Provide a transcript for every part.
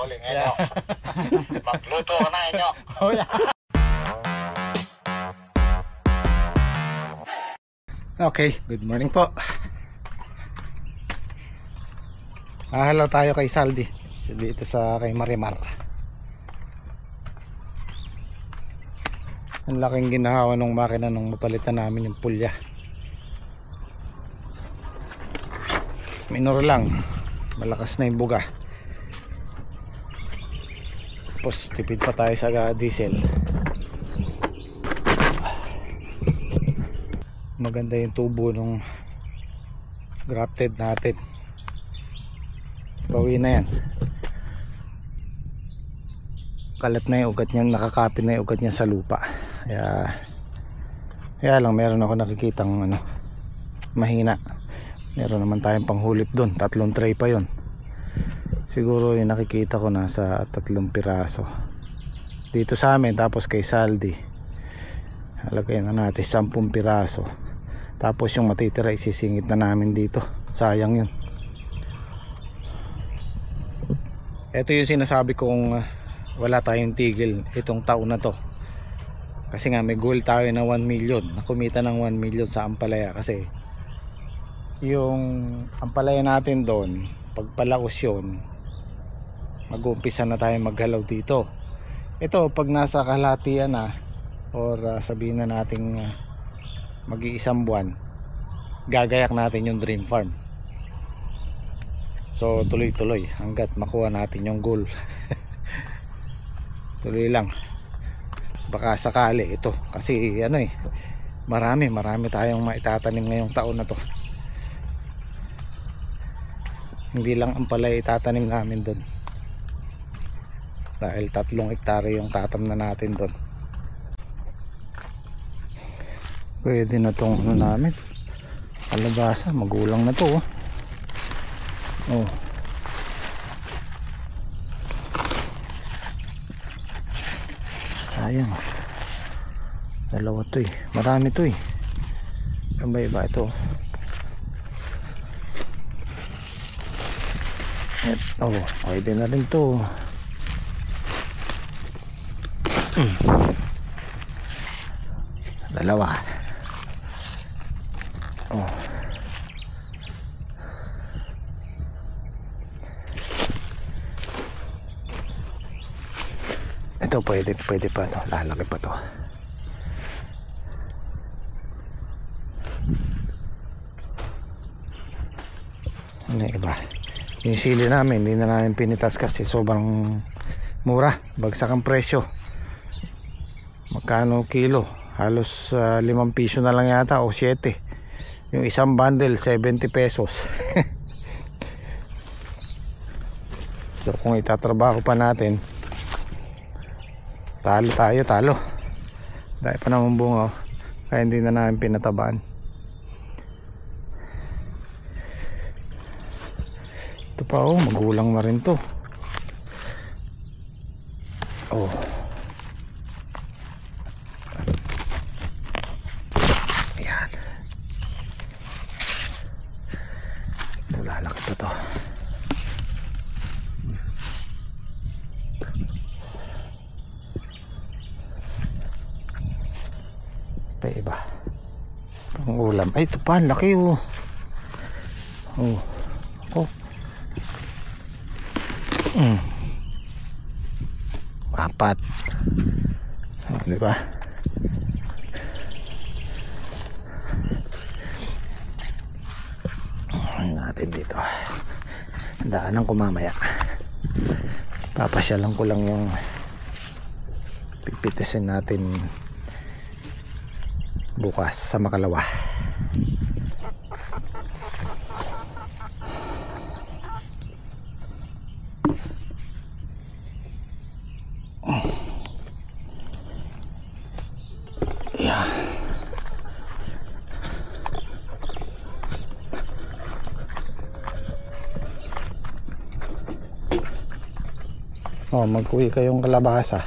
Huli ngayon. Magluto ka na inyo. Okay, good morning po. Hello tayo kay Saldi dito sa kay Marimar. Ang laking ginahawa ng makina nung mapalitan namin yung pulya. Minor lang, malakas na yung buga. Tapos tipid pa tayo sa diesel. Maganda yung tubo nung grafted natin. Bawi na yan. Kalat na yung ugat niya, nakakapit na yung ugat niya sa lupa. Kaya lang meron ako nakikitang mahina. Meron naman tayong panghulip doon, 3 tray pa yon. Siguro yung nakikita ko nasa 3 piraso dito sa amin. Tapos kay Saldi halagay na natin 10 piraso. Tapos yung matitira isisingit na namin dito. Sayang yun. Ito yung sinasabi kong wala tayong tigil itong taon na to. Kasi nga may goal tayo na 1 million. Nakumita ng 1 million sa ampalaya. Kasi yung ampalaya natin doon, pagpalaos yun, mag-uumpisa na tayo maghalaw dito. Ito pag nasa kalahatian na or sabihin na nating mag-iisang buwan, gagayak natin yung dream farm. So tuloy-tuloy hanggat makuha natin yung goal. Tuloy lang. Baka sakali ito kasi marami tayong maitatanim ngayong taon na to. Hindi lang ang palay itatanim namin doon, dahil 3 hektare yung tatam na natin doon. Pwede na tong namin kalabasa, magulang na to. Sayang, 2 to marami to saan ba iba ito? Pwede na rin to. Dalawa. Ito pwede pa to, lalaki pa to. Ano iba? Yung sili namin hindi na namin pinitas kasi sobrang mura, bagsak ang presyo. Magkano kilo? Halos 5 piso na lang yata o 7. Yung isang bundle 70 pesos. So kung itatrabaho pa natin, talo dahil pa naman bunga, kaya hindi na namin pinatabaan. Ito pa magulang na rin to. Ayan, ito lalaki pa to. Pa iba pang ulam. Ay, ito pa, laki apat. Diba? Natin dito. Daanan ko mamaya. Papasyalan ko lang yung pipitisin natin bukas sa Makalawa. Magkuwi kayong kalabasa.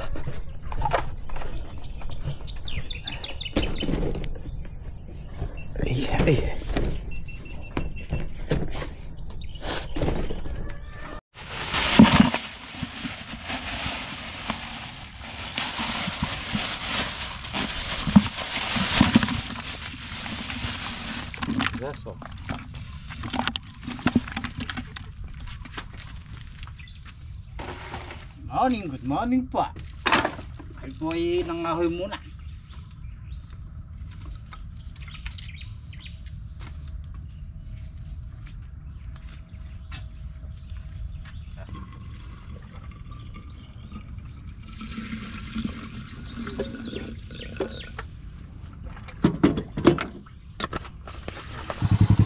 Ay. Good morning po. Ay po ay nangahoy muna.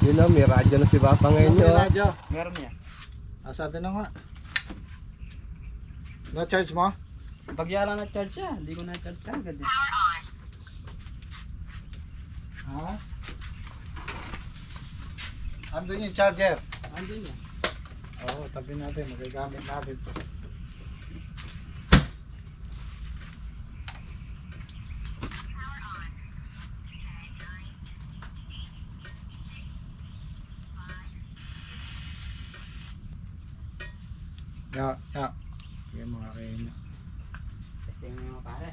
Yun na, may radyo na si Papa ngayon May nyo. radyo. Meron niya. Asa atin na nga. Na-charge mo? Pagyala na charge siya, hindi ko na charge agad. Ha? Andun yung charger. Andun niya. Oo, tabi natin. Magagamit natin to. Ya. Sige mga kayo na. Testing mo yung pare.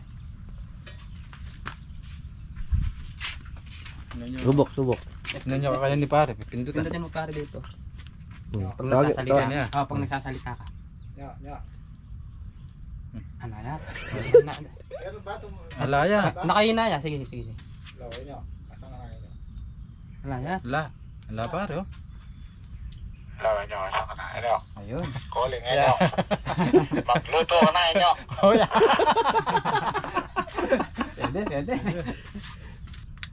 Subok. Tignan nyo kaya ni pare, pindutin mo pare dito. Pag nagsasalita niya. Pag nagsasalita ka. Ya. Ano yan? Pero ba itong... Alaya. Nakahina ya. Sige. Laway nyo. Asa nga kayo nyo? Alaya. Ala pare oh. Lawa nyo, asa ka na, inyo. Ayun. Calling, inyo. Magluto ka na, inyo. Pwede.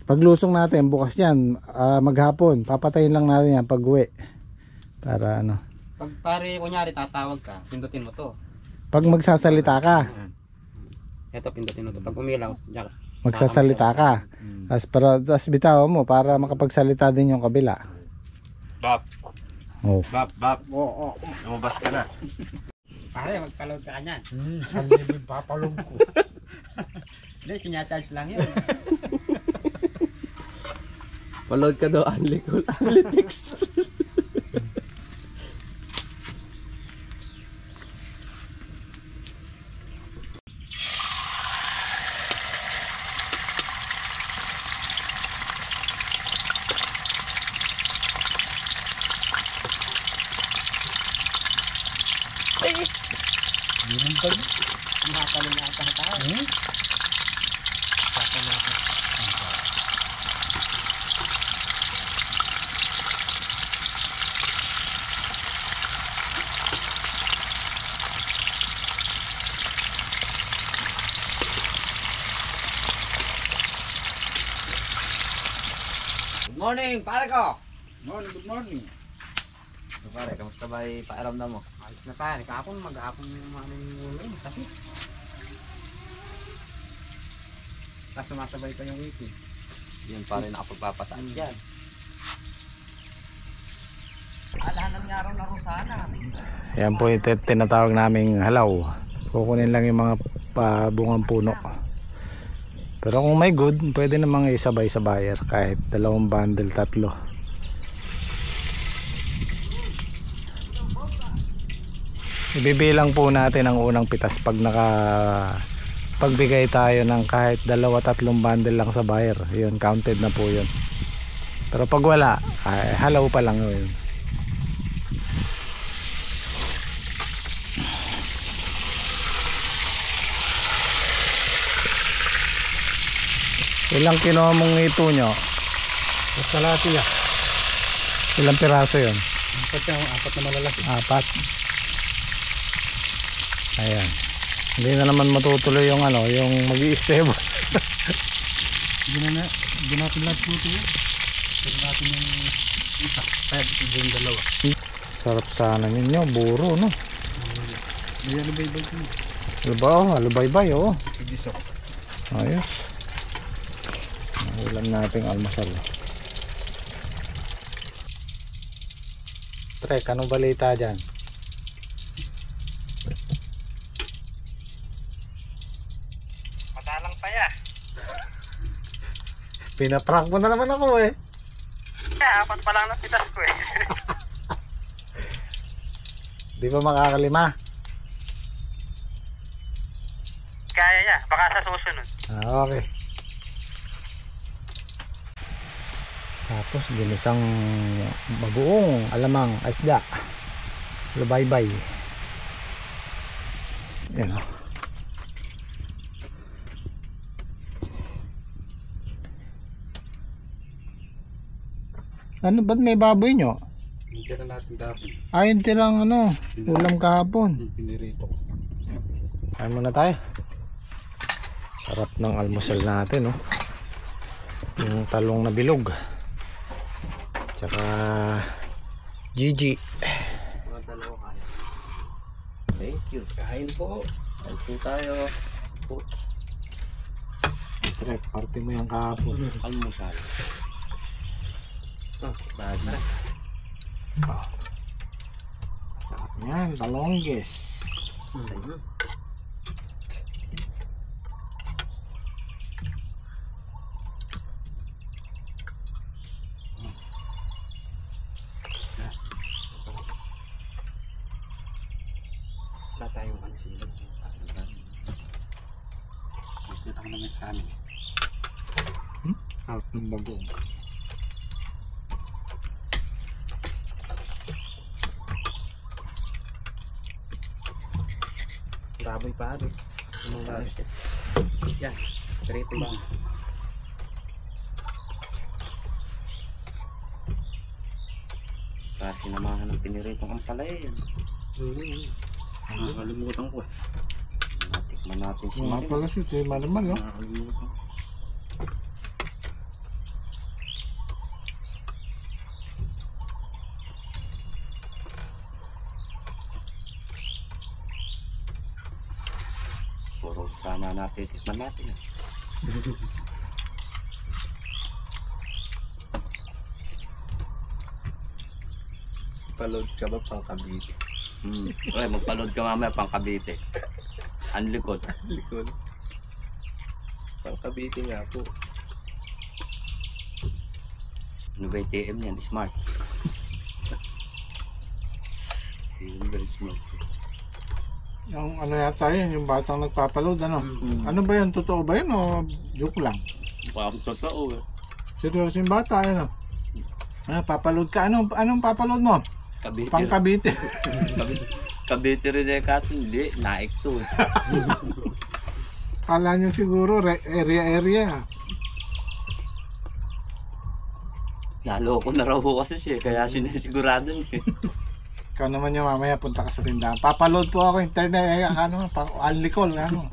Paglusong natin, bukas yan, maghapon, papatayin lang natin yan pag uwi. Para ano. Pag pare kunyari tatawag ka, pindutin mo to. Pag magsasalita ka, Ito pindutin mo to. Pag umilaw, diyan. magsasalita ka. Tapos bitaw mo para makapagsalita din yung kabila. Bap. Oh. Bap. Oo. Lumabas ka na. Pare, magpaload ka kanyan. Ang libre papalog ko. Hindi, kinya-charge lang yun. Paload ka daw, Analytics. Nakapalong na ata tayo. Good morning, pare ko. Good morning. Pare, kamusta ba yung paaramdam mo? Ayos na pare, kahapon mag-aapon yung aming ulo, sakit. Tapos sumasabay pa yung wiki. Yun pare, nakapagpapasaan dyan. Alahanan nga raw na Rosana. Yan po yung tinatawag naming halaw. Kukunin lang yung mga bungang puno. Pero kung may good, pwede namang isabay sa buyer kahit 2 bundle, 3. Ibibilang po natin ang unang pitas pag pagbigay tayo ng kahit 2-3 bundle lang sa buyer. Yun, counted na po yun. Pero pag wala, halaw pa lang yun. Ilang kinuha mong ito nyo? Basta lahat yan. Ilang piraso yun? 4 na malalaki. 4. Ayan. Hindi na naman matutuloy yung yung mag-i-stable. Hindi natin lahat puto yun. Hindi natin yung isa. Kaya dito yung dalawa. Sarap sana ninyo, buro no? May alubay-bay ko. Alubay-bay oh. Igisok. Ayos. Ulam nating almasal. Pre, anong balita dyan? Madalang pa ya. Pinaprank mo na naman ako eh. Apat pa lang na pitas ko eh. Di ba makakalima? Kaya ya, baka sa susunod. Okay. Tapos ginisang bagoong alamang isda. Lubaybay. Yan o. Ano ba't may baboy nyo? Hindi na natin dapat. Ayun tilang ano, ulam kahapon. Pinirito. Kain muna tayo. Sarap ng almusal natin, no? Yung talong na bilog. Tsaka Gigi. Mga dalawa kaya. Thank you. Kain po. Kain po tayo. Trek, parte mo yung kahapon. Almusal. Bad na. Oh. Sarap yan, talonggis. Ayun. Wala tayong ano sila. Nakita ko naman sa amin. Sarap ng bagong. Baboy pa rin. Yan. Pirito ba? Para sinamahan ng piniritong ampalaya yan. Nakalimutan ko. Natikman natin si Mga Marimar. pala si Marimar, no? Nakalimutan. Puro sama natin, tikman natin. Palod ka ba pang Cavite? Okay, magpaload ka mamaya pang Cavite. Ang likod. Likod. Pang Cavite nga po. Ano ba yung TM yan? Smart. TM very smart. Yung ano yata yun, yung batang nagpapaload, ano? Ano ba yun? Totoo ba yun o joke lang? Parang totoo eh. Seryoso yung bata, ano? Ah, papaload ka. Anong papaload mo? Cavite. Pang Cavite. Cavite rin eh kaso hindi. Naik to eh. Kala niya siguro area. Naloko na raw ho kasi siya. Kaya sinisigurado niya eh. Ikaw naman yung mamaya punta ka sa tindahan. Papaload po ako internet, ano, pang Alicol, ano.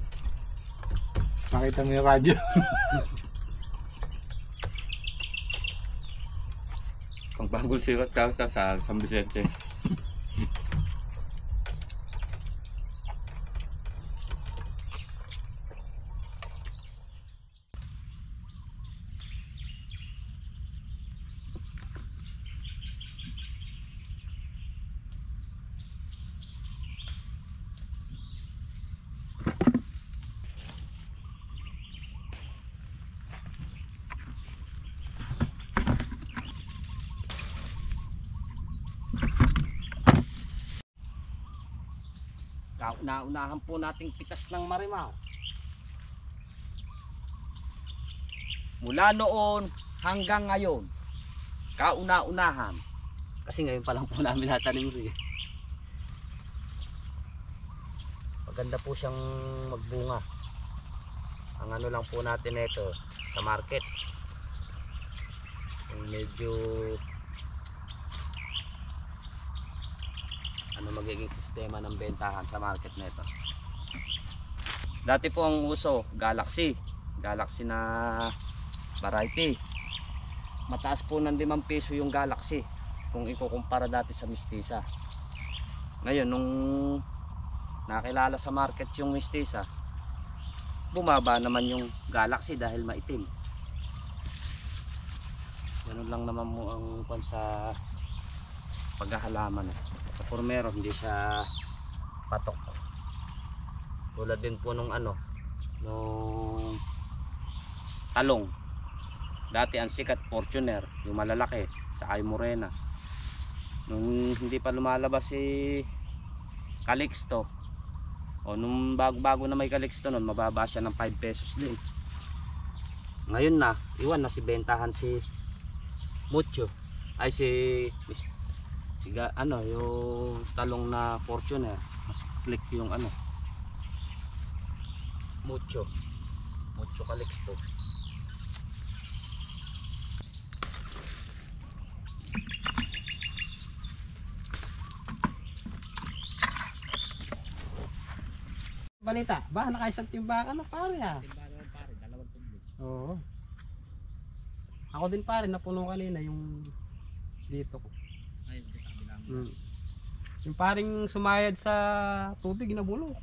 Makita mo yung radyo. Pang bagol sikat ka sa San Vicente. Kauna-unahan po nating pitas ng Marimar. Mula noon hanggang ngayon, kauna-unahan. Kasi ngayon pa lang po namin natanim rin. Maganda po siyang magbunga. Ang ano lang po natin ito sa market. Yung medyo ano magiging sistema ng bentahan sa market nito. Dati po ang uso Galaxy na variety. Mataas po ng 5 piso yung Galaxy kung ikukumpara dati sa Mistisa. Ngayon nung nakilala sa market yung Mistisa, bumaba naman yung Galaxy dahil maitim. Ganun lang naman mo ang kung sa paghahalaman. Sa formero hindi siya patok. Tulad din po nung ano, nung talong. Dati ang sikat Fortuner, yung malalaki sa Ay Morena. Nung hindi pa lumalabas si Calixto, o nung bago na may Calixto nun, mababa siya ng 5 pesos din. Ngayon na, iwan na si bentahan si Mucho. Ay ano, yung talong na Fortuner, mas click yung ano, Mucho Calixto. Balita, ba nakaisang timbakan na pare ah. Timbakan naman pare, 2 tubig. Oo. Ako din pare, napuno kanina yung dito ko. Ayun, sabi namin. Yung paring sumayad sa tubig na bulok.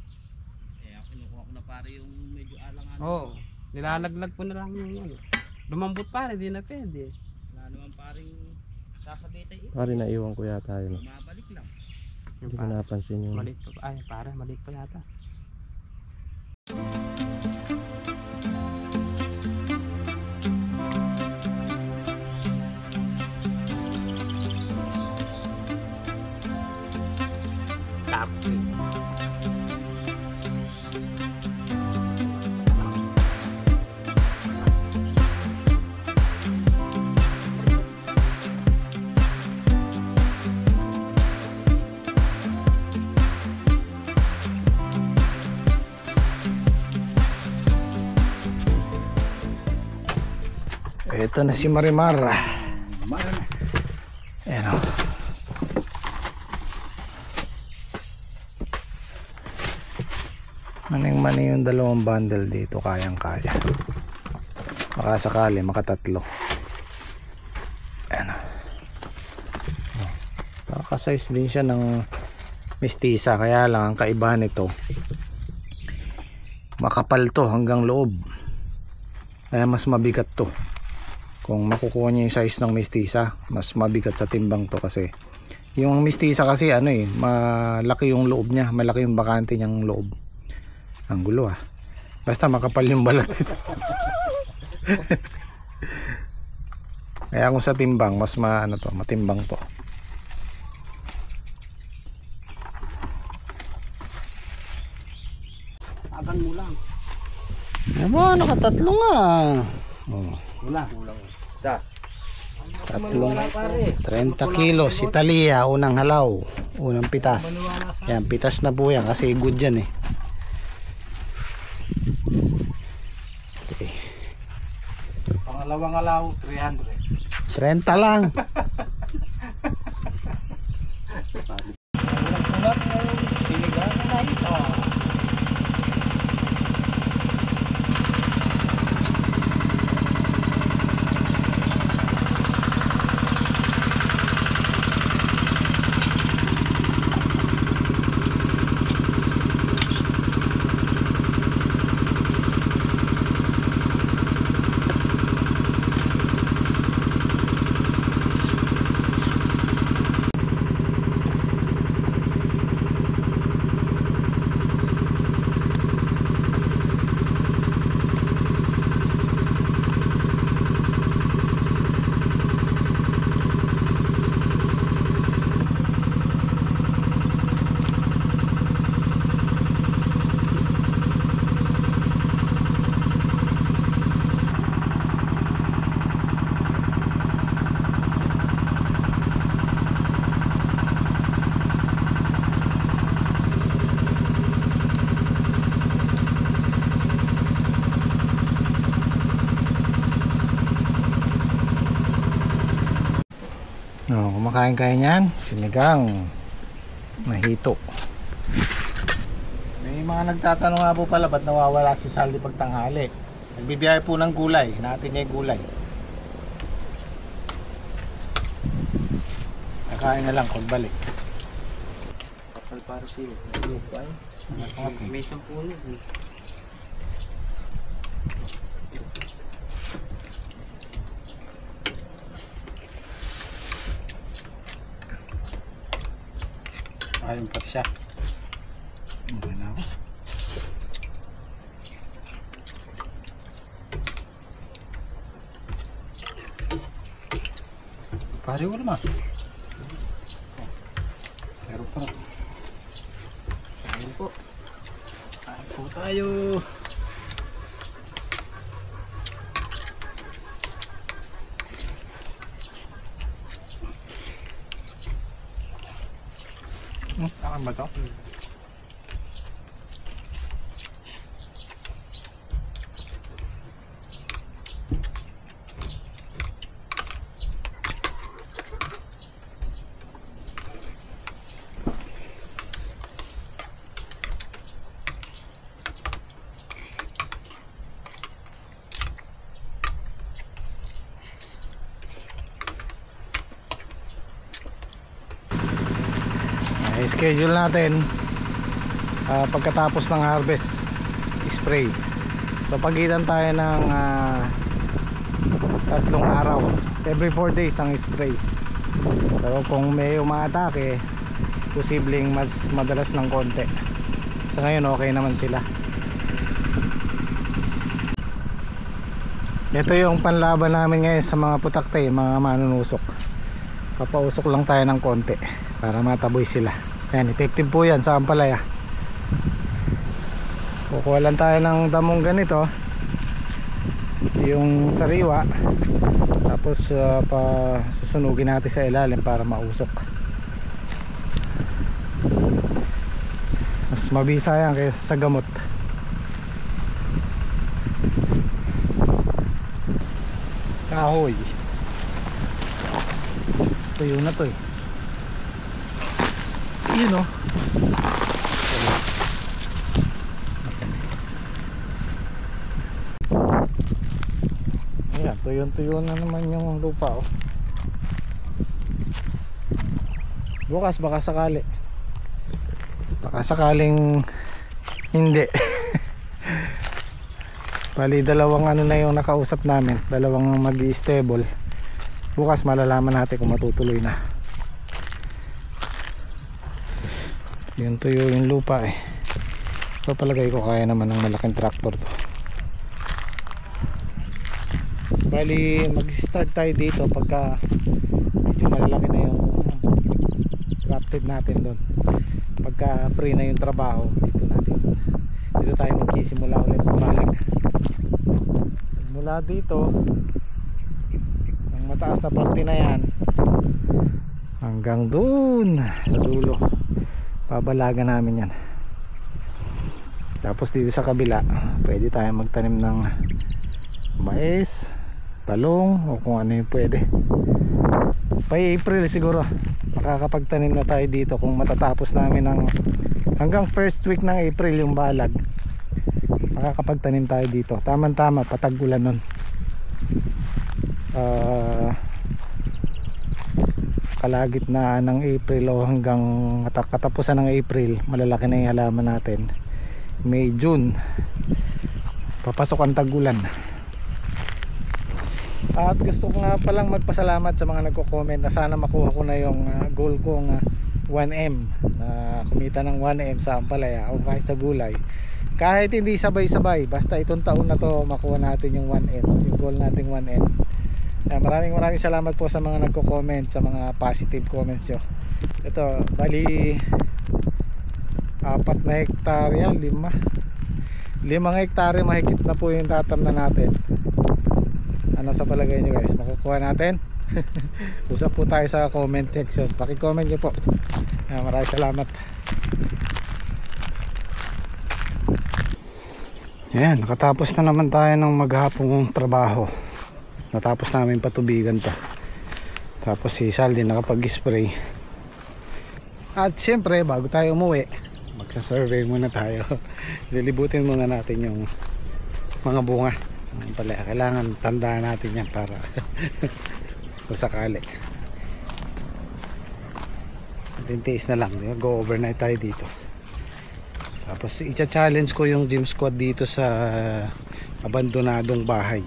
Eh, ako kinukuha ko na pare yung medyo alang-alang. Oo. Nilalaglag ko na lang yung ano. Lumambot pare, di na pwede. Wala naman paring sasabitay ito. Pare, naiwan ko yata yun. Bumabalik lang. Yung Hindi ko pare, napansin yung... maliit pa. Ay, pare, maliit pa yata. Ito na si Marimar. Ayan o. Maning-mani yung 2 bundle dito, kayang-kaya. Baka sakali makatatlo. Ayan o. Nakaka-size din siya ng mistisa, kaya lang ang kaibahan nito, makapal to hanggang loob, kaya mas mabigat to. Kung makukuha niya yung size ng mistisa, mas mabigat sa timbang to, kasi yung mistisa kasi ano eh, malaki yung loob niya, malaki yung bakante niyang loob. Ang gulo ah, basta makapal yung balat nito. Kaya kung sa timbang, mas matimbang to. Agan mo lang. Aba, nakatatlo nga. Oh. Kulang. Isa. Tatlong 30 kilos, Italia, unang halaw, unang pitas. Yan, pitas na po yan kasi good yan eh. Okay. Pangalawang alaw, 300. 30 lang. Sinigang na ito. No, kumakain kayo niyan, sinigang, mahito. May mga nagtatanong nga po pala, ba't nawawala si Saldi pag tanghali? Nagbibiyahe po ng gulay, natin niya yung gulay. Kakain na lang pagbalik. Kapal para siya. May 10 puno. Ayun pa siya. Okay na ako. Pare ko naman. Pero pa. Ayun po. Kain po tayo. Akan ba ito? i-schedule natin pagkatapos ng harvest spray. So pagitan tayo ng 3 araw, every 4 days ang spray. So kung may umaatake, posibleng mas madalas ng konti. Sa ngayon okay naman sila. Ito yung panlaban namin ngayon sa mga putakte, mga manunusok. Papausok lang tayo ng konti para mataboy sila. Yan, effective po yan sa ampalaya. Kukuha lang tayo ng damong ganito, yung sariwa, tapos susunugin natin sa ilalim para mausok. Mas mabisa yan kaysa sa gamot. Kahoy, tuyo na to eh. Yun o. Ayan, tuyo na naman yung lupa oh. Bukas baka sakaling hindi. Bali dalawang ano na yung nakausap namin, dalawang mag-i-stable. Bukas malalaman natin kung matutuloy na. Yun tuyo yung lupa eh. So palagay ko kaya naman ng malaking tractor to. Bali mag-start tayo dito pagka medyo malalaki na yung grafted natin doon. Pagka free na yung trabaho, dito tayo magsisimula ulit bumalik. Mula dito ang mataas na parte na yan hanggang doon sa dulo, babalagan namin yan. Tapos dito sa kabila pwede tayo magtanim ng mais, talong o kung ano yung pwede. By April siguro makakapagtanim na tayo dito kung matatapos namin ng hanggang first week ng April yung balag. Makakapagtanim tayo dito. Tama-tama, patag-ulan nun. Kalagitnaan ng April o hanggang katapusan ng April, malalaki na yung halaman natin. May, June, papasok ang tag-ulan. At gusto ko nga palang magpasalamat sa mga nagko-comment na sana makuha ko na yung goal kong 1M, na kumita ng 1M sa ampalaya o kahit sa gulay. Kahit hindi sabay-sabay, basta itong taon na to makuha natin yung 1M, yung goal nating 1M. Maraming salamat po sa mga nagko-comment, sa mga positive comments nyo. Ito, bali 4 na hektarya, 5 hektarya mahigit na po yung tatamnan natin. Ano sa palagay nyo guys, makukuha natin? Usap po tayo sa comment section, paki-comment nyo po. Maraming salamat. Ayan, nakatapos na naman tayo ng maghapong trabaho. Natapos namin patubigan to. Tapos si Saldi nakapag-spray. At syempre bago tayo umuwi, magsa-survey muna tayo. Lilibutin muna natin yung mga bunga. Kailangan tandaan natin yan para kung sakali. Tintiis na lang, go overnight tayo dito. Tapos i-challenge ko yung gym squad dito sa abandonadong bahay.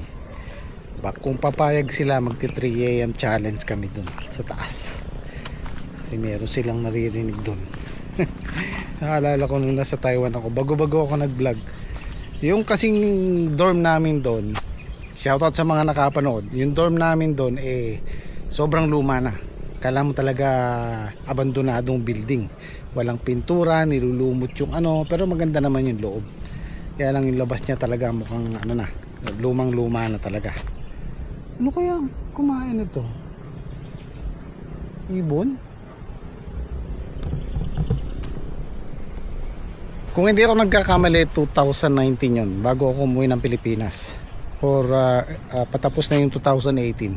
Kung papayag sila, magti 3 AM challenge kami dun sa taas. Kasi meron silang naririnig dun. Naalala ko nung nasa Taiwan ako, bago-bago ako nag-vlog. Yung kasing dorm namin doon, shoutout sa mga nakapanood, yung dorm namin doon sobrang luma na. Kala mo talaga abandonadong building. Walang pintura, nilulumot yung pero maganda naman yung loob. Kaya lang yung labas niya talaga mukhang lumang-luma na talaga. Ano kaya kumain ito? Ibon? Kung hindi ako nagkakamali, 2019 yun, bago ako umuwi ng Pilipinas. Or patapos na yung 2018.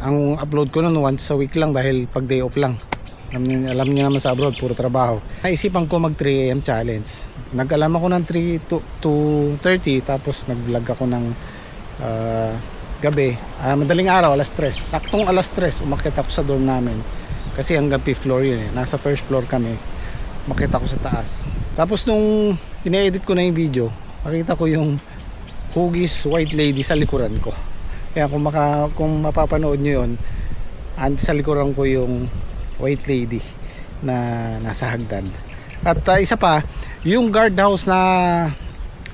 Ang upload ko nun once a week lang dahil pag day off lang. Alam niyo naman sa abroad, puro trabaho. Naisipan ko mag 3 AM challenge. Nag-alarm ako ng 3 to 2:30, tapos nag-vlog ako ng gabi. Madaling araw, alas 3. Saktong alas 3, umakyat ako sa dorm namin. Kasi hanggang 5th floor yun eh. Nasa first floor kami. Makita ko sa taas. Tapos nung ine-edit ko na yung video, nakita ko yung Huggies White Lady sa likuran ko. Kaya kung mapapanood nyo yun, sa likuran ko yung White Lady na nasa hagdan. At isa pa, yung guardhouse na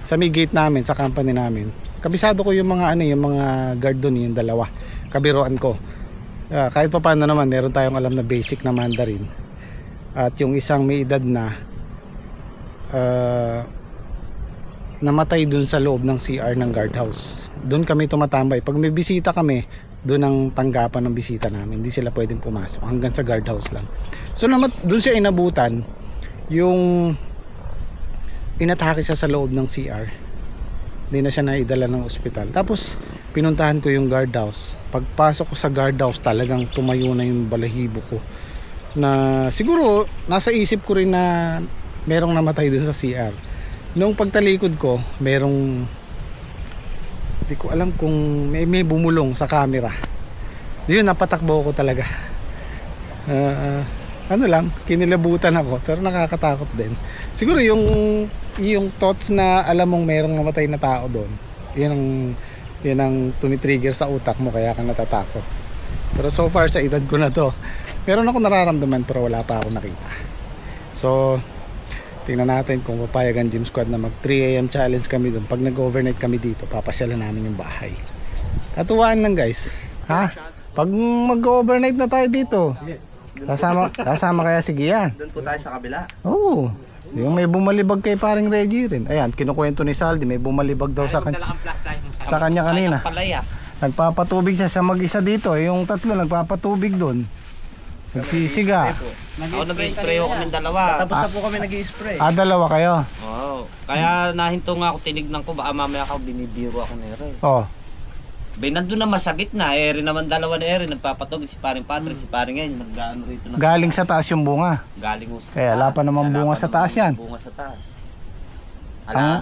sa may gate namin, sa company namin, kabisado ko yung mga yung mga guard doon, yung dalawa. Kabiruan ko. Kahit pa paano naman, meron tayong alam na basic na Mandarin. At yung isang may edad na namatay dun sa loob ng CR ng guardhouse. Doon kami tumatambay. Pag may bisita kami, doon ang tanggapan ng bisita namin. Hindi sila pwedeng pumasok. Hanggang sa guardhouse lang. So doon siya inabutan. Yung inatake siya sa loob ng CR. Hindi na siya naidala ng ospital. Tapos pinuntahan ko yung guardhouse. Pagpasok ko sa guardhouse, talagang tumayo na yung balahibo ko. Na siguro nasa isip ko rin na merong namatay doon sa CR. Nung pagtalikod ko, merong, hindi ko alam kung may bumulong sa camera. Yun, napatakbo ko talaga. Ano lang, kinilabutan ako, pero nakakatakot din. Siguro yung thoughts na alam mong merong namatay na tao doon, yun ang tumitrigger sa utak mo, kaya ka natatakot. Pero so far sa edad ko na to, meron ako nararamdaman pero wala pa ako nakita. So tingnan natin kung papayag ang Gym Squad na mag 3 AM challenge kami doon. Pag nag-overnight kami dito, papasyalan namin yung bahay. Katuwaan lang guys. Ha? Pag mag-overnight na tayo dito, kasama kaya si Gian. Doon po tayo sa kabila. Oo. Yung may bumalibag kay paring Reggie rin. Ayan, kinukwento ni Saldi, may bumalibag daw sa kanya kanina. Nagpapatubig siya sa mag-isa dito. Yung tatlo nagpapatubig doon. Nagsisiga. Ako nag-spray ako ng dalawa. Tapos na po kami nag-i-spray. Dalawa kayo? Oo. Kaya nahinto nga ako, tinignan ko, baka mamaya ako binibiro ako na Ere. Oo. Bay, nandun na masakit na. Ere naman dalawa na Ere. Nagpapatubig si paring Patrick, si paring ngayon. Nag-ano rito na. Galing sa taas yung bunga. Galing mo sa taas. Wala pa naman bunga sa taas yan. Bunga sa taas.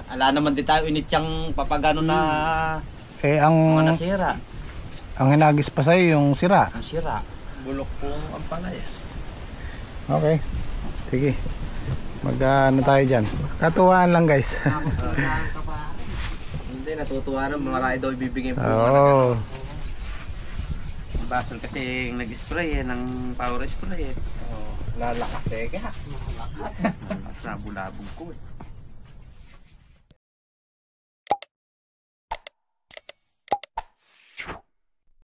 Ala naman din tayo initsang papagano na mga nasira. Ang hinagis pa sa'yo yung sira. Ang sira. Bulok po ang palay. Okay. Sige. Mag-ano tayo dyan. Katuwaan lang guys. Hindi, natutuwa na. Marami daw ibibigay po. Oo. Ang basol kasi nag-spray ng power spray Lalakas eh. Mas nabulabog ko eh.